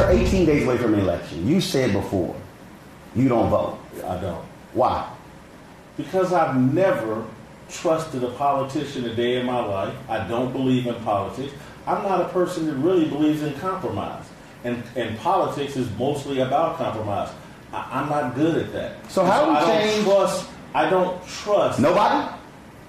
We're 18 days away from an election. You said before, you don't vote. I don't. Why? Because I've never trusted a politician a day in my life. I don't believe in politics. I'm not a person that really believes in compromise. And politics is mostly about compromise. I'm not good at that. So how do you change? I don't trust. Nobody?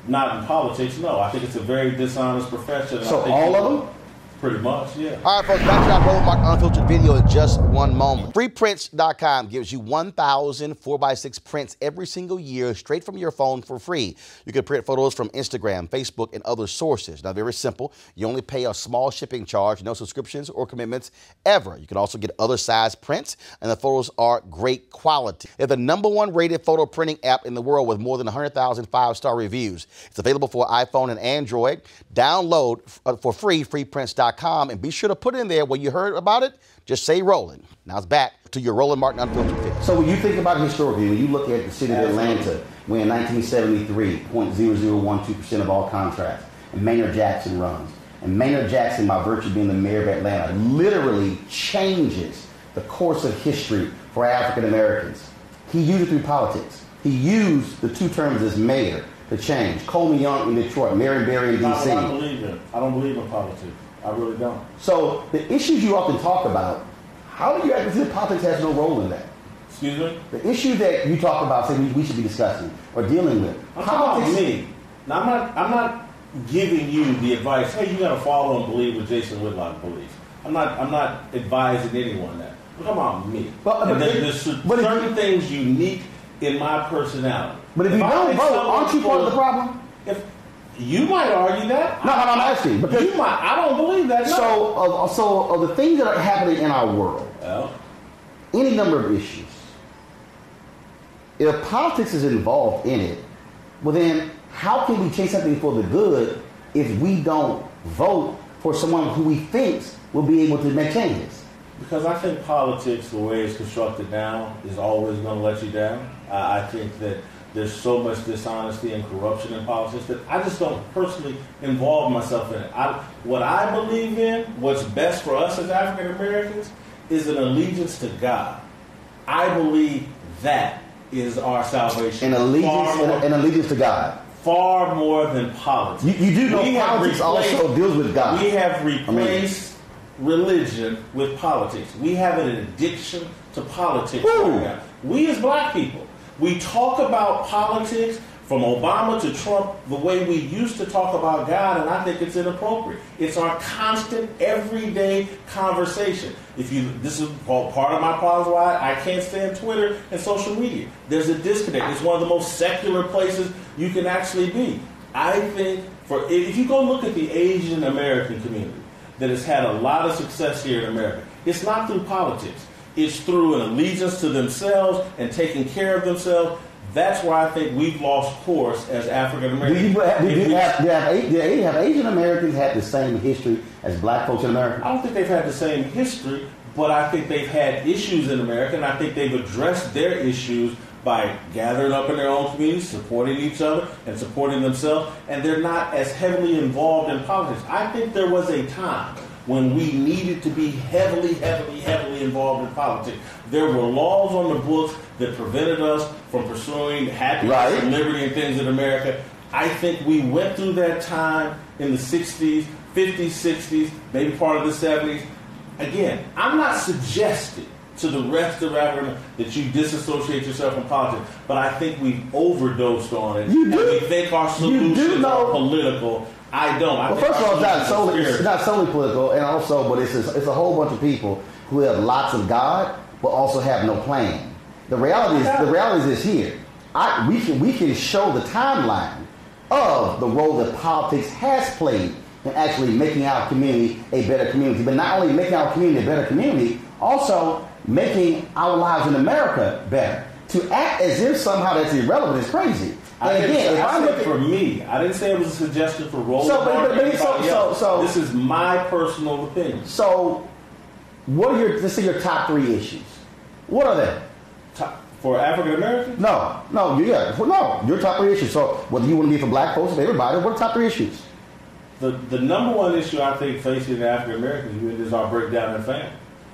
Not in politics, no. I think it's a very dishonest profession. So all of them? Pretty much, yeah. All right, folks, back to our Roland Martin Unfiltered video in just one moment. FreePrints.com gives you 1,000 4x6 prints every single year straight from your phone for free. You can print photos from Instagram, Facebook, and other sources. Now, very simple. You only pay a small shipping charge, no subscriptions or commitments ever. You can also get other size prints, and the photos are great quality. They're the #1 rated photo printing app in the world with more than 100,000 5-star reviews. It's available for iPhone and Android. Download for free, FreePrints.com. And be sure to put in there when you heard about it, just say Roland. Now it's back to your Roland Martin Unfiltered video. So when you think about historically, when you look at the city of Atlanta, when in 1973, 0.0012% of all contracts, and Maynard Jackson runs. And Maynard Jackson, by virtue of being the mayor of Atlanta, literally changes the course of history for African Americans. He used it through politics. He used the 2 terms as mayor to change. Coleman Young in Detroit, Marion Barry in D.C. I don't believe in politics. I really don't. So the issues you often talk about, how do you actually think politics has no role in that? Excuse me? The issue that you talk about, saying we should be discussing or dealing with. I'm talking about me. Now, I'm not giving you the advice, hey, you got to follow and believe what Jason Whitlock believes. I'm not advising anyone that. I'm talking about me. There's certain things unique in my personality. But if you don't vote, aren't you part of the problem? You might argue that. No, I'm asking. Because you might. I don't believe that. No. So of the things that are happening in our world, any number of issues, if politics is involved in it, well then how can we change something for the good if we don't vote for someone who we think will be able to make changes? Because I think politics, the way it's constructed now, is always going to let you down. I think that there's so much dishonesty and corruption in politics that I just don't personally involve myself in it. What I believe in, what's best for us as African Americans, is an allegiance to God. I believe that is our salvation. An allegiance to God. Far more than politics. You do know politics also deals with God. We have replaced religion with politics. We have an addiction to politics right now. We as black people, we talk about politics from Obama to Trump the way we used to talk about God, and I think it's inappropriate. It's our constant, everyday conversation. This is part of my problem why I can't stand Twitter and social media. There's a disconnect. It's one of the most secular places you can actually be. I think if you go look at the Asian American community that has had a lot of success here in America, it's not through politics. It's through an allegiance to themselves and taking care of themselves. That's why I think we've lost course as African Americans. Have Asian Americans had the same history as black folks in America? I don't think they've had the same history, but I think they've had issues in America, and I think they've addressed their issues by gathering up in their own communities, supporting each other, and supporting themselves, and they're not as heavily involved in politics. I think there was a time when we needed to be heavily involved in politics. There were laws on the books that prevented us from pursuing happiness and liberty and things in America. I think we went through that time in the 60s, 50s, 60s, maybe part of the 70s. Again, I'm not suggesting to the rest of Africa that you disassociate yourself from politics, but I think we've overdosed on it. We think our solutions are political. I don't. First of all, it's not solely political, and also, but it's a whole bunch of people who have lots of God, but also have no plan. The reality is this here. We can show the timeline of the role that politics has played in actually making our community a better community, but not only making our community a better community, also making our lives in America better. To act as if somehow that's irrelevant is crazy. I said for me, I didn't say it was a suggestion for Roland Martin. This is my personal opinion. So, what are your top 3 issues? What are they? For African Americans? No, your top 3 issues. So, whether you want to be for black folks or everybody, what are the top 3 issues? The number one issue I think facing the African American community is our breakdown in family.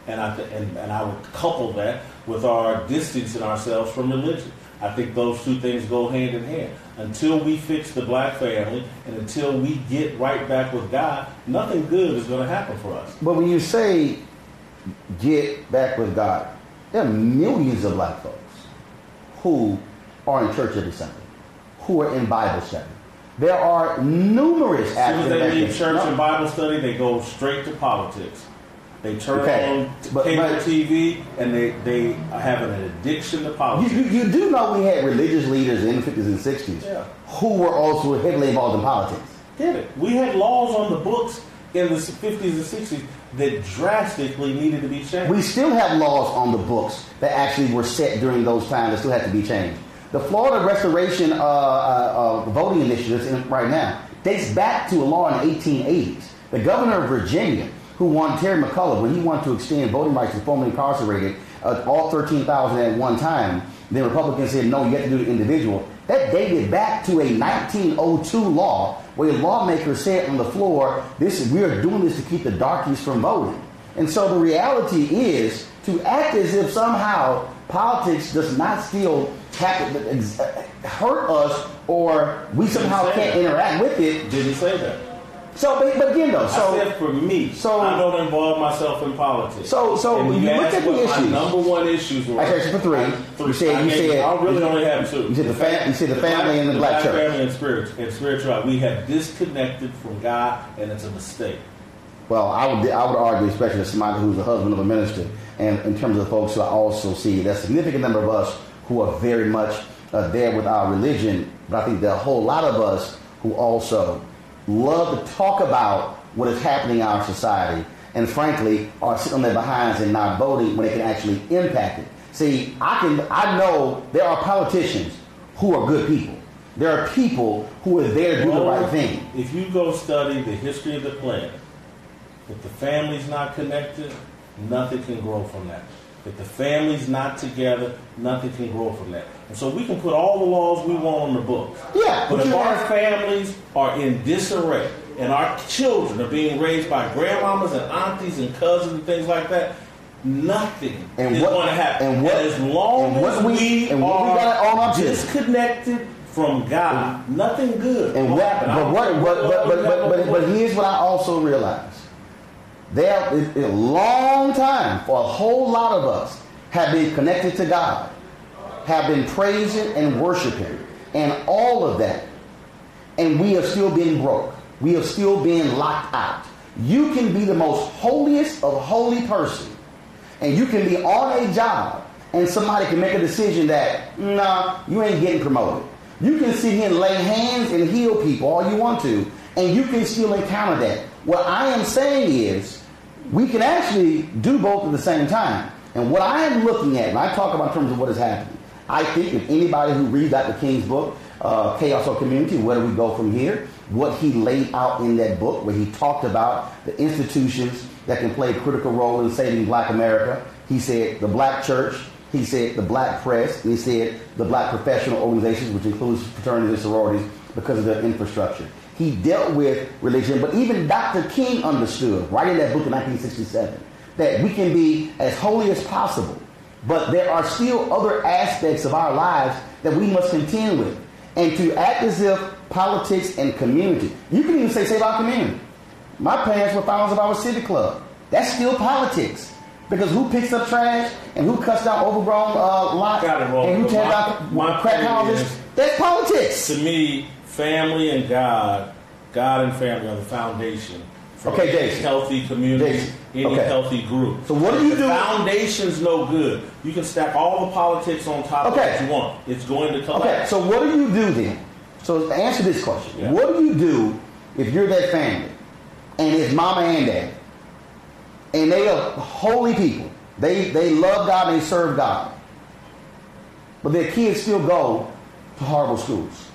And I would couple that with our distancing ourselves from religion. I think those two things go hand in hand. Until we fix the black family and until we get right back with God, nothing good is going to happen for us. But when you say get back with God, there are millions of black folks who are in church every Sunday, who are in Bible study. There are numerous As soon as they leave church and Bible study, they go straight to politics. They turn on cable TV, and they have an addiction to politics. You do know we had religious leaders in the 50s and 60s who were also heavily involved in politics. Did it? We had laws on the books in the 50s and 60s that drastically needed to be changed. We still have laws on the books that actually were set during those times that still had to be changed. The Florida Restoration voting initiatives right now dates back to a law in the 1880s. The governor of Virginia, who won Terry McCullough, when he wanted to extend voting rights to formerly incarcerated, all 13,000 at one time, then Republicans said, no, you have to do it individual. That dated back to a 1902 law where a lawmaker said on the floor, we are doing this to keep the darkies from voting. And so the reality is to act as if somehow politics does not still have to hurt us or we somehow can't interact with it. Didn't say that. So, but again, though, I said for me, I don't involve myself in politics. So when you look at the issues, my number one issues were. Actually, for three. You said I really only have two. You said the family and the black church. Family and spirituality. We have disconnected from God, and it's a mistake. Well, I would argue, especially as somebody who's the husband of a minister, and in terms of the folks who I also see, there's a significant number of us who are very much there with our religion, but I think there are a whole lot of us who also love to talk about what is happening in our society and frankly are sitting on their behinds and not voting when they can actually impact it. See, I know there are politicians who are good people. There are people who are there to do the right thing. If you go study the history of the planet, if the family's not connected, nothing can grow from that. If the family's not together, nothing can grow from that. And so we can put all the laws we want on the books. Yeah, but if our families are in disarray and our children are being raised by grandmamas and aunties and cousins and things like that, nothing is going to happen. And as long as we are disconnected from God, nothing good will happen. But here's what I also realize. There is a long time for a whole lot of us have been connected to God, have been praising and worshiping, and all of that. And we have still been broke. We have still been locked out. You can be the most holiest of holy person, and you can be on a job, and somebody can make a decision that, nah, you ain't getting promoted. You can sit here and lay hands and heal people all you want to, and you can still encounter that. What I am saying is, we can actually do both at the same time. And what I am looking at, and I talk about in terms of what is happening, I think if anybody who reads Dr. King's book, Chaos or Community, Where Do We Go From Here, what he laid out in that book, where he talked about the institutions that can play a critical role in saving black America. He said the black church, he said the black press, and he said the black professional organizations, which includes fraternities and sororities, because of their infrastructure. He dealt with religion, but even Dr. King understood, writing that book in 1967, that we can be as holy as possible, but there are still other aspects of our lives that we must contend with. And to act as if politics and community, you can even say save our community. My parents were founders of our civic club. That's still politics. Because who picks up trash and who cuts down overgrown lots and who tears down crack houses, that's politics. To me, family and God and family are the foundation for any healthy community, any healthy group. So what do you do? The foundation's no good. You can stack all the politics on top of what you want. It's going to collapse. Okay, so what do you do then? So answer this question. Yeah. What do you do if you're that family and it's mama and dad and they are holy people? They love God and they serve God. But their kids still go to horrible schools.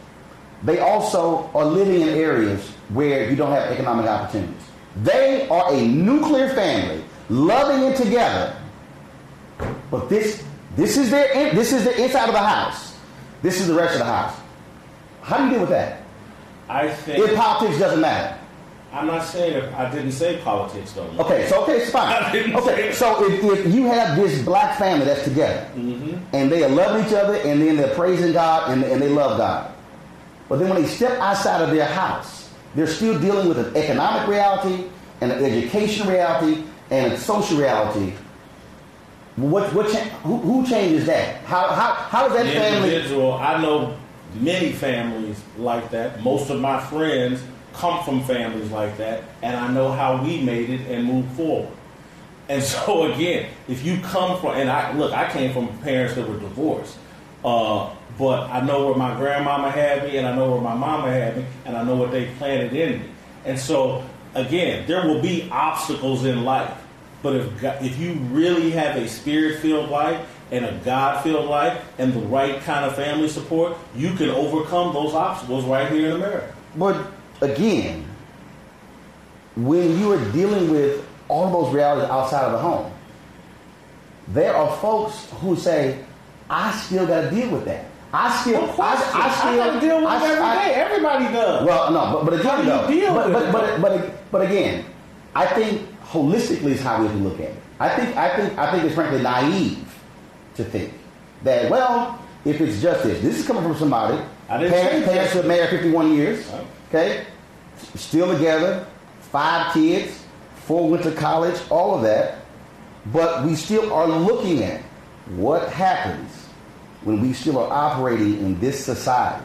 They also are living in areas where you don't have economic opportunities. They are a nuclear family, loving it together. But this is the inside of the house. This is the rest of the house. How do you deal with that? I think if politics doesn't matter. I'm not saying I didn't say politics though. Okay, so it's fine. Okay, so if you have this black family that's together, and they love each other, and then they're praising God, and they love God, but then when they step outside of their house, they're still dealing with an economic reality, and an education reality, and a social reality. Who changes that? How does that family? Individual, I know many families like that. Most of my friends come from families like that, and I know how we made it and moved forward. And so again, if you come from, and I came from parents that were divorced, but I know where my grandmama had me, and I know where my mama had me, and I know what they planted in me. And so again, there will be obstacles in life, but if you really have a spirit-filled life and a God-filled life and the right kind of family support, you can overcome those obstacles right here in America. But again, when you are dealing with all those realities outside of the home, there are folks who say, I still got to deal with that. I got to deal with it every day. Everybody does. Well, no, but again, but again, I think holistically is how we have to look at it. I think it's frankly naive to think that, well, if it's just this is coming from somebody. Parents who have married 51 years, okay, still together, 5 kids, 4 went to college, all of that, but we still are looking at what happens when we still are operating in this society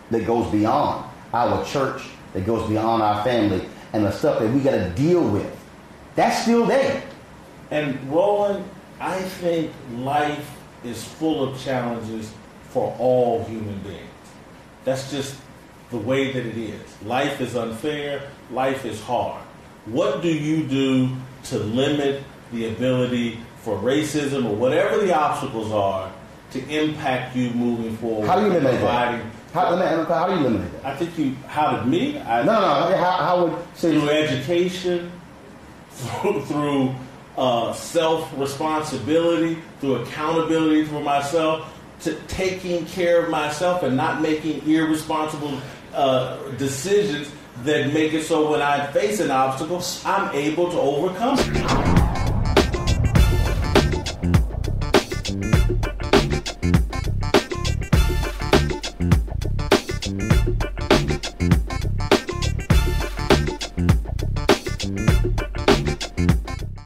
that goes beyond our church, that goes beyond our family, and the stuff that we got to deal with. That's still there. And Roland, I think life is full of challenges for all human beings. That's just the way that it is. Life is unfair. Life is hard. What do you do to limit the ability for racism or whatever the obstacles are to impact you moving forward? How do you limit that? How do you limit that? I think how did me? How would through education, through self-responsibility, through accountability for myself, to taking care of myself and not making irresponsible decisions that make it so when I face an obstacle, I'm able to overcome it.